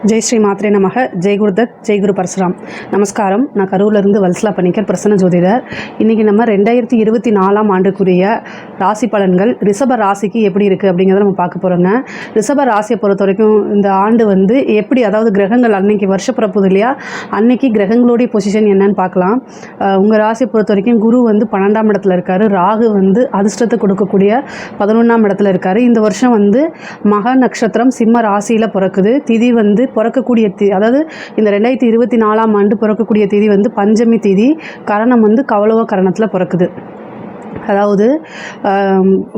ஜெய் ஸ்ரீ மாத்ரே நமக. ஜெய் குருதத், ஜெய் குரு பரசுராம். நமஸ்காரம். நான் கரூர்லேருந்து வல்சலா பணிக்கர், பிரசன்ன ஜோதிடர். இன்றைக்கி நம்ம 2024 ஆண்டுக்குரிய ராசி பலன்கள் ரிஷப ராசிக்கு எப்படி இருக்குது அப்படிங்கிறத நம்ம பார்க்க போகிறோங்க. ரிஷப ராசியை பொறுத்த வரைக்கும் இந்த ஆண்டு எப்படி, அதாவது கிரகங்கள் அன்னைக்கு வருஷப்பிறப்புது இல்லையா, அன்னைக்கு கிரகங்களுடைய பொசிஷன் என்னன்னு பார்க்கலாம். உங்கள் ராசியை பொறுத்த வரைக்கும் குரு 12ஆம் இடத்துல இருக்கார். ராகு அதிர்ஷ்டத்தை கொடுக்கக்கூடிய 11ஆம் இடத்துல இருக்கார். இந்த வருஷம் மக நட்சத்திரம் சிம்ம ராசியில் பிறக்குது. திதி பிறக்கக்கூடிய அதாவது இந்த 2024ஆம் ஆண்டு பிறக்கக்கூடிய திதி பஞ்சமி திதி. கரணம் கௌளவ கரணத்தில் பிறக்குது. அதாவது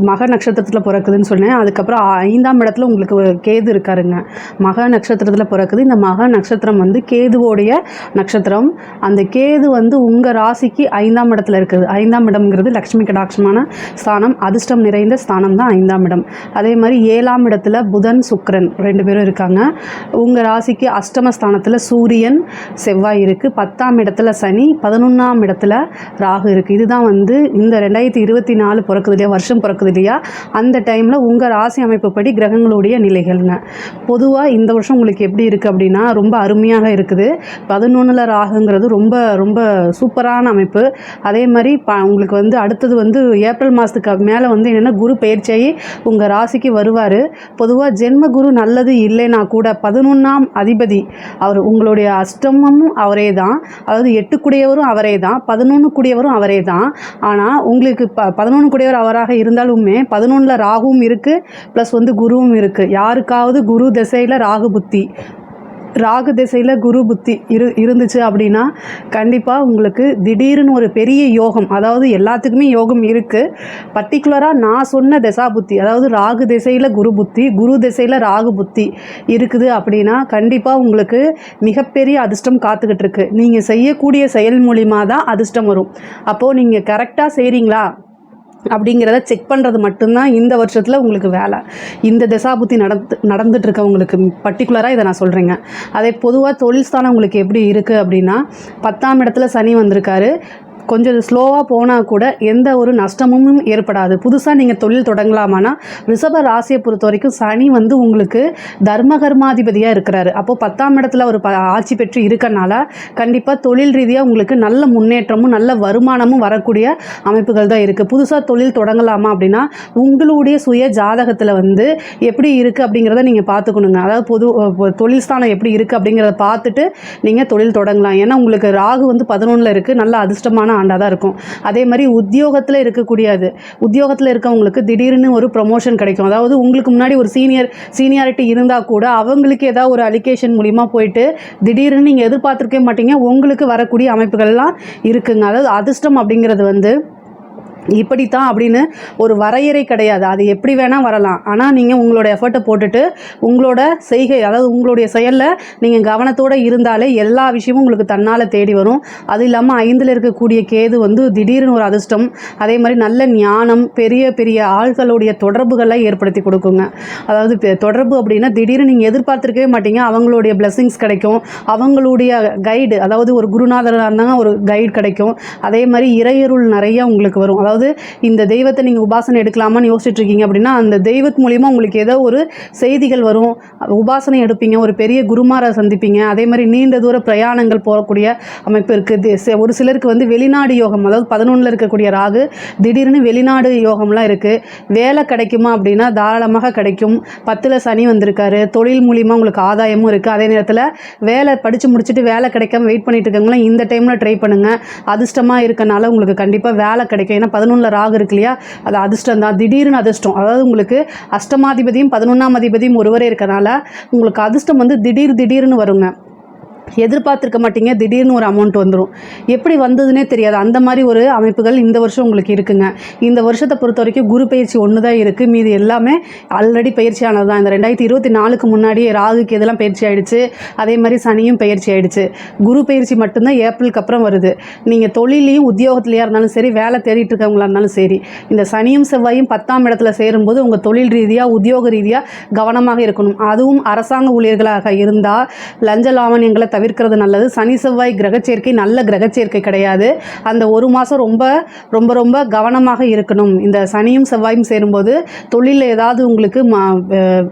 மக நட்சத்திரத்தில் பிறக்குதுன்னு சொன்னேன். அதுக்கப்புறம் 5ஆம் இடத்துல உங்களுக்கு கேது இருக்காருங்க. மக நட்சத்திரத்தில் பிறக்குது. இந்த மக நட்சத்திரம் கேதுவோடைய நட்சத்திரம். அந்த கேது உங்கள் ராசிக்கு 5ஆம் இடத்துல இருக்குது. 5ஆம் இடம்ங்கிறது லக்ஷ்மி கடாட்சமான ஸ்தானம், அதிர்ஷ்டம் நிறைந்த ஸ்தானம் தான் 5ஆம் இடம். அதே மாதிரி 7ஆம் இடத்துல புதன் சுக்கிரன் 2 பேரும் இருக்காங்க. உங்கள் ராசிக்கு அஷ்டம ஸ்தானத்தில் சூரியன் செவ்வாய் இருக்குது. 10ஆம் இடத்துல சனி, 11ஆம் இடத்துல ராகு இருக்குது. இதுதான் இந்த 2024 பிறக்குது இல்லையா, வருஷம் பிறக்குது இல்லையா, அந்த டைமில் உங்கள் ராசி அமைப்புப்படி கிரகங்களுடைய நிலைகள்ங்க. பொதுவாக இந்த வருஷம் உங்களுக்கு எப்படி இருக்குது அப்படின்னா ரொம்ப அருமையாக இருக்குது. 11ல் ராகுங்கிறது ரொம்ப ரொம்ப சூப்பரான அமைப்பு. அதே மாதிரி உங்களுக்கு அடுத்தது ஏப்ரல் மாதத்துக்கு மேலே என்னென்னா குரு பயிற்சியாகி உங்கள் ராசிக்கு வருவார். பொதுவாக ஜென்ம குரு நல்லது இல்லைன்னா கூட 11ஆம் அதிபதி அவர் உங்களுடைய அஷ்டமமும் அவரே தான், அதாவது 8 கூடியவரும் அவரே தான், 11 கூடியவரும் அவரே தான். ஆனால் உங்களுக்கு 11 கூடியவர் அவராக இருந்தாலுமே 11ல் ராகுவும் இருக்குது, ப்ளஸ் குருவும் இருக்குது. யாருக்காவது குரு திசையில் ராகு திசையில் குரு புத்தி இருந்துச்சு அப்படின்னா கண்டிப்பாக உங்களுக்கு திடீர்னு ஒரு பெரிய யோகம், அதாவது எல்லாத்துக்குமே யோகம் இருக்குது. பர்டிகுலராக நான் சொன்ன திசா புத்தி, அதாவது ராகு திசையில் குரு புத்தி, குரு திசையில் ராகு புத்தி இருக்குது அப்படின்னா கண்டிப்பாக உங்களுக்கு மிகப்பெரிய அதிர்ஷ்டம் காத்துக்கிட்டு இருக்கு. நீங்கள் செய்யக்கூடிய செயல் மூலிமா தான் அதிர்ஷ்டம் வரும். அப்போது நீங்கள் கரெக்டாக செய்கிறீங்களா அப்படிங்கிறத செக் பண்ணுறது மட்டும்தான் இந்த வருஷத்தில் உங்களுக்கு வேலை. இந்த தசாபுத்தி நடந்துட்டுருக்கவங்களுக்கு பர்டிகுலராக இதை நான் சொல்கிறேங்க. அதே பொதுவாக தொழில் ஸ்தானம் உங்களுக்கு எப்படி இருக்குது அப்படின்னா 10ஆம் இடத்துல சனி வந்திருக்காரு. கொஞ்சம் ஸ்லோவாக போனால் கூட எந்த ஒரு நஷ்டமும் ஏற்படாது. புதுசாக நீங்கள் தொழில் தொடங்கலாமான்னா ரிஷப ராசியை பொறுத்த வரைக்கும் சனி உங்களுக்கு தர்மகர்மாதிபதியாக இருக்கிறாரு. அப்போது 10ஆம் இடத்துல ஒரு ஆட்சி பெற்று இருக்கனால கண்டிப்பாக தொழில் ரீதியாக உங்களுக்கு நல்ல முன்னேற்றமும் நல்ல வருமானமும் வரக்கூடிய அமைப்புகள் தான் இருக்குது. புதுசாக தொழில் தொடங்கலாமா அப்படின்னா உங்களுடைய சுய ஜாதகத்தில் எப்படி இருக்குது அப்படிங்கிறத நீங்கள் பார்த்துக்கணுங்க. அதாவது தொழில் ஸ்தானம் எப்படி இருக்குது அப்படிங்கிறத பார்த்துட்டு நீங்கள் தொழில் தொடங்கலாம். ஏன்னா உங்களுக்கு ராகு 11ல் இருக்குது, நல்ல அதிர்ஷ்டமான ஆண்டாக தான் இருக்கும். அதே மாதிரி உத்தியோகத்தில் உத்தியோகத்தில் இருக்கவங்களுக்கு திடீர்னு ஒரு ப்ரொமோஷன் கிடைக்கும். அதாவது உங்களுக்கு முன்னாடி ஒரு சீனியாரிட்டி இருந்தால் கூட அவங்களுக்கு ஏதாவது ஒரு அலிகேஷன் மூலிமா போயிட்டு திடீர்னு நீங்கள் எதிர்பார்த்துருக்கவே மாட்டீங்க, உங்களுக்கு வரக்கூடிய அமைப்புகள்லாம் இருக்குங்க. அதாவது அதிர்ஷ்டம் அப்படிங்கிறது இப்படித்தான் அப்படின்னு ஒரு வரையறை கிடையாது. அது எப்படி வேணால் வரலாம். ஆனால் நீங்கள் உங்களோட எஃபர்ட்டை போட்டுட்டு உங்களோட செய்கை, அதாவது உங்களுடைய செயலில் நீங்கள் கவனத்தோடு இருந்தாலே எல்லா விஷயமும் உங்களுக்கு தன்னால் தேடி வரும். அது இல்லாமல் 5ல் இருக்கக்கூடிய கேது திடீர்னு ஒரு அதிர்ஷ்டம், அதே மாதிரி நல்ல ஞானம், பெரிய பெரிய ஆள்களுடைய தொடர்புகளை ஏற்படுத்தி கொடுக்குங்க. அதாவது தொடர்பு அப்படின்னா திடீர்னு நீங்கள் எதிர்பார்த்துருக்கவே மாட்டீங்க, அவங்களுடைய பிளெஸிங்ஸ் கிடைக்கும், அவங்களுடைய கைடு, அதாவது ஒரு குருநாதராக இருந்தாங்க ஒரு கைடு கிடைக்கும். அதே மாதிரி இறையருள் நிறைய உங்களுக்கு வரும். அதாவது இந்த தெய்வத்தை நீங்கள் உபாசனை எடுக்கலாமான்னு யோசிச்சுட்டு இருக்கீங்க அப்படின்னா அந்த தெய்வத்து மூலிமா உங்களுக்கு ஏதோ ஒரு செய்திகள் வரும். உபாசனை எடுப்பீங்க, ஒரு பெரிய குருமாரை சந்திப்பீங்க. அதே மாதிரி நீண்ட தூர பிரயாணங்கள் போகக்கூடிய அமைப்பு இருக்குது. ஒரு சிலருக்கு வெளிநாடு யோகம், அதாவது 11ல் இருக்கக்கூடிய ராகு திடீர்னு வெளிநாடு யோகம்லாம் இருக்குது. வேலை கிடைக்குமா அப்படின்னா தாராளமாக கிடைக்கும். 10ல் சனி வந்திருக்காரு. தொழில் மூலிமா உங்களுக்கு ஆதாயமும் இருக்குது. அதே நேரத்தில் வேலை படித்து முடிச்சுட்டு வேலை கிடைக்காம வெயிட் பண்ணிட்டு இருக்கவங்களாம் இந்த டைமில் ட்ரை பண்ணுங்கள். அதிர்ஷ்டமாக இருக்கனால உங்களுக்கு கண்டிப்பாக வேலை கிடைக்கும். ஏன்னா 11ல் ராகு இருக்கு இல்லையா, அது அதிர்ஷ்டம் தான், திடீர்னு அதிர்ஷ்டம். அதாவது உங்களுக்கு அஷ்டமாதிபதியும் 11ஆம் அதிபதியும் ஒருவரே இருக்கனால உங்களுக்கு அதிர்ஷ்டம் திடீர்னு வருங்க. எதிர்பார்த்துருக்க மாட்டீங்க, திடீர்னு ஒரு அமௌண்ட் வந்துடும். எப்படி வந்ததுன்னே தெரியாது. அந்த மாதிரி ஒரு அமைப்புகள் இந்த வருஷம் உங்களுக்கு இருக்குங்க. இந்த வருஷத்தை பொறுத்த வரைக்கும் குரு பயிற்சி ஒன்று தான் இருக்குது, மீது எல்லாமே ஆல்ரெடி பயிற்சியானது தான். இந்த 2024க்கு முன்னாடி ராகுக்கு இதெல்லாம் பயிற்சி ஆகிடுச்சு. அதே மாதிரி சனியும் பயிற்சி ஆகிடுச்சு. குரு பயிற்சி மட்டும்தான் ஏப்ரலுக்கு அப்புறம் வருது. நீங்கள் தொழிலையும் உத்தியோகத்திலையாக இருந்தாலும் சரி, வேலை தேடிட்டு இருக்கவங்களா இருந்தாலும் சரி, இந்த சனியும் செவ்வாயும் 10ஆம் இடத்துல சேரும்போது உங்கள் தொழில் ரீதியாக உத்தியோக ரீதியாக கவனமாக இருக்கணும். அதுவும் அரசாங்க ஊழியர்களாக இருந்தால் லஞ்ச லாவணியங்களை தவிர்க்கிறது நல்லது. சனி செவ்வாய் கிரகச்சேர்க்கை நல்ல கிரகச்சேர்க்கை கிடையாது. அந்த ஒரு மாதம் ரொம்ப ரொம்ப ரொம்ப கவனமாக இருக்கணும். இந்த சனியும் செவ்வாயும் சேரும்போது தொழிலில் ஏதாவது உங்களுக்கு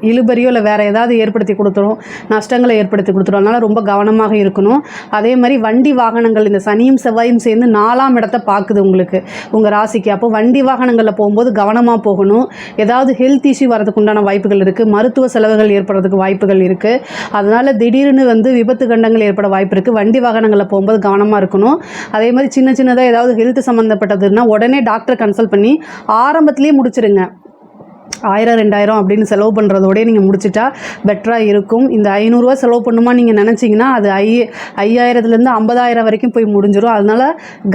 இழுபறியோ இல்லை வேறு ஏதாவது ஏற்படுத்தி கொடுத்துரும், நஷ்டங்களை ஏற்படுத்தி கொடுத்துரும். அதனால் ரொம்ப கவனமாக இருக்கணும். அதே மாதிரி வண்டி வாகனங்கள் இந்த சனியும் செவ்வாயும் சேர்ந்து 4ஆம் இடத்தை பார்க்குது உங்களுக்கு உங்கள் ராசிக்கு. அப்போ வண்டி வாகனங்களில் போகும்போது கவனமாக போகணும். ஏதாவது ஹெல்த் இஷ்யூ வரதுக்கு உண்டான வாய்ப்புகள் இருக்குது. மருத்துவ செலவுகள் ஏற்படுறதுக்கு வாய்ப்புகள் இருக்குது. அதனால் திடீர்னு விபத்து கண்டங்கள் ஏற்பட வாய்ப்பு இருக்குது. வண்டி வாகனங்களில் போகும்போது கவனமாக இருக்கணும். அதே மாதிரி சின்னதாக ஏதாவது ஹெல்த் சம்மந்தப்பட்டதுன்னா உடனே டாக்டரை கன்சல்ட் பண்ணி ஆரம்பத்திலே முடிச்சிருங்க. 1000 2000 அப்படின்னு செலவு பண்ணுறதோடய நீங்கள் முடிச்சிட்டா பெட்டராக இருக்கும். இந்த 500 ரூபா செலவு பண்ணுமா நீங்கள் நினச்சிங்கன்னா அது 5000லேருந்து 50000 வரைக்கும் போய் முடிஞ்சிடும். அதனால்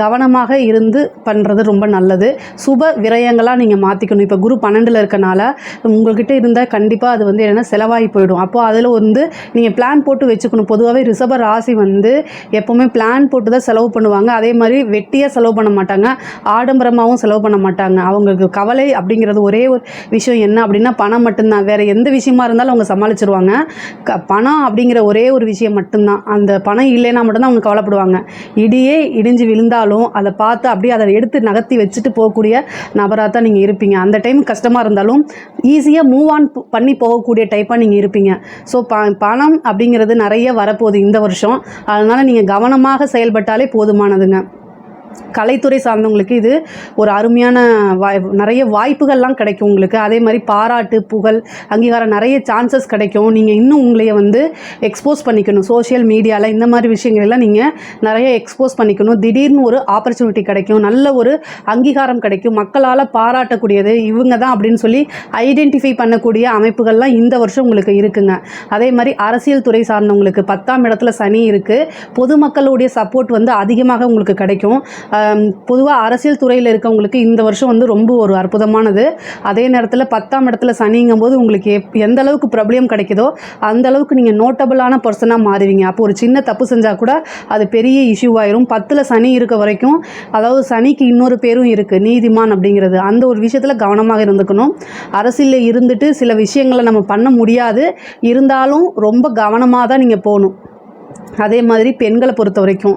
கவனமாக இருந்து பண்ணுறது ரொம்ப நல்லது. சுப விரயங்களாக நீங்கள் மாற்றிக்கணும். இப்போ குரு 12ல் இருக்கனால உங்கள்கிட்ட இருந்தால் கண்டிப்பாக அது என்னென்னா செலவாகி போயிடும். அப்போது அதில் நீங்கள் பிளான் போட்டு வச்சுக்கணும். பொதுவாகவே ரிஷப ராசி எப்போவுமே பிளான் போட்டு தான் செலவு பண்ணுவாங்க. அதே மாதிரி வெட்டியாக செலவு பண்ண மாட்டாங்க, ஆடம்பரமாகவும் செலவு பண்ண மாட்டாங்க. அவங்களுக்கு கவலை அப்படிங்கிறது ஒரே ஒரு விஷயம் என்ன அப்படின்னா பணம் மட்டும்தான். வேறு எந்த விஷயமா இருந்தாலும் அவங்க சமாளிச்சிருவாங்க. பணம் அப்படிங்கிற ஒரே ஒரு விஷயம் மட்டும்தான். அந்த பணம் இல்லைன்னா மட்டும்தான் அவங்க கவலைப்படுவாங்க. இடியே இடிஞ்சு விழுந்தாலும் அதை பார்த்து அப்படியே அதை எடுத்து நகர்த்தி வச்சுட்டு போகக்கூடிய நபராக தான் நீங்கள் இருப்பீங்க. அந்த டைம் கஷ்டமாக இருந்தாலும் ஈஸியாக மூவ் ஆன் பண்ணி போகக்கூடிய டைப்பாக நீங்கள் இருப்பீங்க. ஸோ பணம் அப்படிங்கிறது நிறைய வரப்போகுது இந்த வருஷம். அதனால் நீங்கள் கவனமாக செயல்பட்டாலே போதுமானதுங்க. கலைத்துறை சார்ந்தவங்களுக்கு இது ஒரு அருமையான நிறைய வாய்ப்புகள்லாம் கிடைக்கும் உங்களுக்கு. அதே மாதிரி பாராட்டு, புகழ், அங்கீகாரம் நிறைய சான்சஸ் கிடைக்கும். நீங்கள் இன்னும் உங்களைய எக்ஸ்போஸ் பண்ணிக்கணும். சோஷியல் மீடியாவில் இந்த மாதிரி விஷயங்களெல்லாம் நீங்கள் நிறைய எக்ஸ்போஸ் பண்ணிக்கணும். திடீர்னு ஒரு ஆப்பர்ச்சுனிட்டி கிடைக்கும், நல்ல ஒரு அங்கீகாரம் கிடைக்கும், மக்களால் பாராட்டக்கூடியது இவங்க தான் அப்படின்னு சொல்லி ஐடென்டிஃபை பண்ணக்கூடிய அமைப்புகள்லாம் இந்த வருஷம் உங்களுக்கு இருக்குங்க. அதே மாதிரி அரசியல் துறை சார்ந்தவங்களுக்கு 10ஆம் இடத்துல சனி இருக்குது. பொதுமக்களுடைய சப்போர்ட் அதிகமாக உங்களுக்கு கிடைக்கும். பொதுவாக அரசியல் துறையில் இருக்கவங்களுக்கு இந்த வருஷம் ரொம்ப ஒரு அற்புதமானது. அதே நேரத்தில் 10ஆம் இடத்துல சனிங்கும் போது உங்களுக்கு எந்த அளவுக்கு பிரபலியம் கிடைக்குதோ அந்த அளவுக்கு நீங்கள் நோட்டபிளான பர்சனாக மாறுவீங்க. அப்போ ஒரு சின்ன தப்பு செஞ்சால் கூட அது பெரிய இஷ்யூ ஆயிரும். 10ல் சனி இருக்க வரைக்கும், அதாவது சனிக்கு இன்னொரு பேரும் இருக்குது, நீதிமான் அப்படிங்கிறது. அந்த ஒரு விஷயத்தில் கவனமாக இருந்துக்கணும். அரசியலில் இருந்துட்டு சில விஷயங்களை நம்ம பண்ண முடியாது, இருந்தாலும் ரொம்ப கவனமாக தான் நீங்கள் போகணும். அதே மாதிரி பெண்களை பொறுத்த வரைக்கும்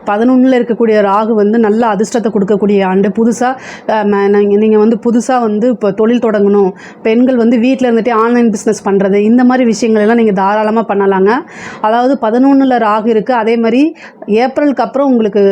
11ல் இருக்கக்கூடிய ராகு நல்ல அதிர்ஷ்டத்தை கொடுக்கக்கூடிய ஆண்டு. புதுசாக நீங்கள் புதுசாக இப்போ தொழில் தொடங்கணும், பெண்கள் வீட்டில் இருந்துகிட்டே ஆன்லைன் பிஸ்னஸ் பண்ணுறது, இந்த மாதிரி விஷயங்கள் எல்லாம் நீங்கள் தாராளமாக பண்ணலாங்க. அதாவது 11ல் ராகு இருக்குது. அதே மாதிரி ஏப்ரலுக்கு அப்புறம் உங்களுக்கு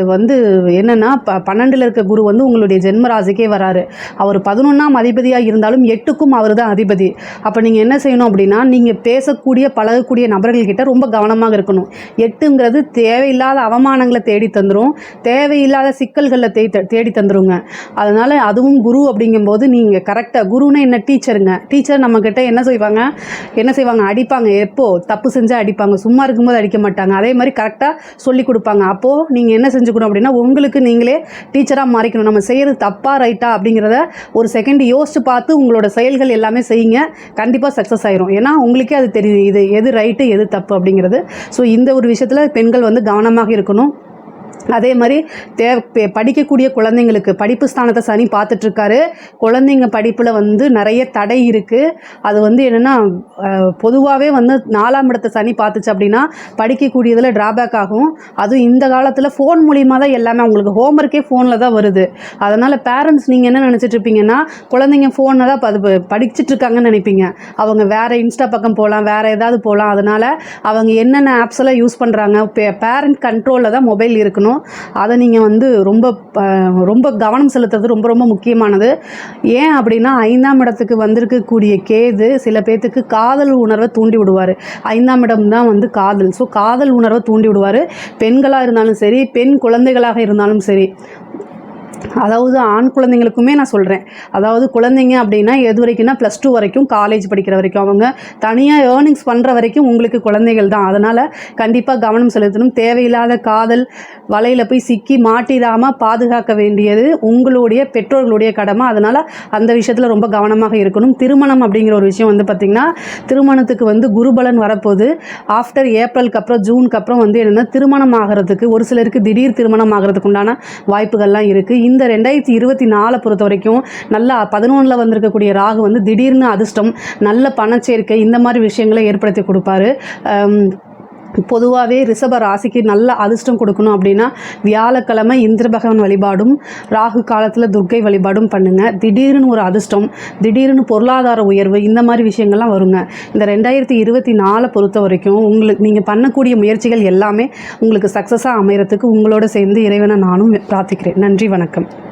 என்னென்னா 12ல் இருக்க குரு உங்களுடைய ஜென்ம ராசிக்கே வராரு. அவர் 11ஆம் அதிபதியாக இருந்தாலும் 8க்கும் அவர் தான் அதிபதி. அப்போ நீங்கள் என்ன செய்யணும் அப்படின்னா, நீங்கள் பேசக்கூடிய பழகக்கூடிய நபர்கள்கிட்ட ரொம்ப கவனமாக இருக்கணும். 8ங்கிறது தேவையில்லாத அவமானங்களை தேடி தந்துடும், தேவையில்லாத சிக்கல்களை தேடி தந்துருங்க. அதனால் அதுவும் குரு அப்படிங்கும்போது நீங்கள் கரெக்டாக, குருன்னு என்ன டீச்சருங்க, டீச்சர் நம்மக்கிட்ட என்ன செய்வாங்க அடிப்பாங்க. எப்போ தப்பு செஞ்சால் அடிப்பாங்க, சும்மா இருக்கும்போது அடிக்க மாட்டாங்க. அதே மாதிரி கரெக்டாக சொல்லி கொடுப்பாங்க. அப்போது நீங்கள் என்ன செஞ்சுக்கணும் அப்படின்னா, உங்களுக்கு நீங்களே டீச்சராக மாறிக்கணும். நம்ம செய்கிறது தப்பா ரைட்டா அப்படிங்கிறத ஒரு செகண்ட் யோசிச்சு பார்த்து உங்களோட செயல்கள் எல்லாமே செய்யுங்க. கண்டிப்பாக சக்ஸஸ் ஆயிரும். ஏன்னா உங்களுக்கே அது தெரியும், இது எது ரைட்டு எது தப்பு அப்படிங்கிறது. ஸோ இந்த ஒரு விஷயத்தில் பெண்கள் கவனமாக இருக்கணும். அதே மாதிரி படிக்கக்கூடிய குழந்தைங்களுக்கு படிப்பு ஸ்தானத்தை சனி பார்த்துட்ருக்காரு. குழந்தைங்க படிப்பில் நிறைய தடை இருக்குது. அது என்னென்னா பொதுவாகவே 4ஆம் இடத்தை சனி பார்த்துச்சு அப்படின்னா படிக்கக்கூடியதில் ட்ராபேக் ஆகும். அதுவும் இந்த காலத்தில் ஃபோன் மூலிமா தான் எல்லாமே, அவங்களுக்கு ஹோம்ஒர்க்கே ஃபோனில் தான் வருது. அதனால் பேரண்ட்ஸ் நீங்கள் என்ன நினச்சிட்ருப்பீங்கன்னா, குழந்தைங்க ஃபோனில் தான் படிச்சுட்ருக்காங்கன்னு நினைப்பீங்க. அவங்க வேறு இன்ஸ்டா பக்கம் போகலாம், வேறு ஏதாவது போகலாம். அதனால் அவங்க என்னென்ன ஆப்ஸ் எல்லாம் யூஸ் பண்ணுறாங்க, பேரண்ட் கண்ட்ரோலில் தான் மொபைல் இருக்கணும். அதை நீங்கள் ரொம்ப ரொம்ப கவனம் செலுத்துறது ரொம்ப ரொம்ப முக்கியமானது. ஏன் அப்படின்னா 5ஆம் இடத்துக்கு வந்திருக்கக்கூடிய கேது சில பேர்த்துக்கு காதல் உணர்வை தூண்டி விடுவார். 5ஆம் இடம் தான் காதல். ஸோ காதல் உணர்வை தூண்டி விடுவார். பெண்களாக இருந்தாலும் சரி, பெண் குழந்தைகளாக இருந்தாலும் சரி. அதாவது ஆண் குழந்தைங்களுக்குமே நான் சொல்கிறேன். அதாவது குழந்தைங்க அப்படின்னா எது வரைக்கும்னா +2 வரைக்கும், காலேஜ் படிக்கிற வரைக்கும், அவங்க தனியாக ஏர்னிங்ஸ் பண்ணுற வரைக்கும் உங்களுக்கு குழந்தைகள் தான். அதனால் கண்டிப்பாக கவனம் செலுத்தணும். தேவையில்லாத காதல் வலையில் போய் சிக்கி மாட்டிடாமல் பாதுகாக்க வேண்டியது உங்களுடைய பெற்றோர்களுடைய கடமை. அதனால் அந்த விஷயத்தில் ரொம்ப கவனமாக இருக்கணும். திருமணம் அப்படிங்கிற ஒரு விஷயம் பார்த்திங்கன்னா, திருமணத்துக்கு குருபலன் வரப்போகுது. ஆஃப்டர் ஏப்ரலுக்கு அப்புறம் ஜூனுக்கு அப்புறம் என்னென்னா திருமணம் ஆகிறதுக்கு ஒரு சிலருக்கு திடீர் திருமணம் ஆகிறதுக்கு உண்டான வாய்ப்புகள்லாம் இருக்குது. இந்த 2024 பொறுத்த வரைக்கும் நல்லா 11ல் வந்திருக்கக்கூடிய ராகு திடீர்னு அதிர்ஷ்டம், நல்ல பணச்சேர்க்கை, இந்த மாதிரி விஷயங்களை ஏற்படுத்தி கொடுப்பாரு. பொதுவாகவே ரிஷப ராசிக்கு நல்ல அதிர்ஷ்டம் கொடுக்கணும் அப்படின்னா வியாழக்கிழமை இந்திர பகவான் வழிபாடும் ராகு காலத்தில் துர்க்கை வழிபாடும் பண்ணுங்கள். திடீர்னு ஒரு அதிர்ஷ்டம், திடீர்னு பொருளாதார உயர்வு, இந்த மாதிரி விஷயங்கள்லாம் வருங்க. இந்த 2024 பொறுத்த வரைக்கும் நீங்கள் பண்ணக்கூடிய முயற்சிகள் எல்லாமே உங்களுக்கு சக்ஸஸாக அமையறதுக்கு உங்களோட சேர்ந்து இறைவனை நானும் பிரார்த்திக்கிறேன். நன்றி, வணக்கம்.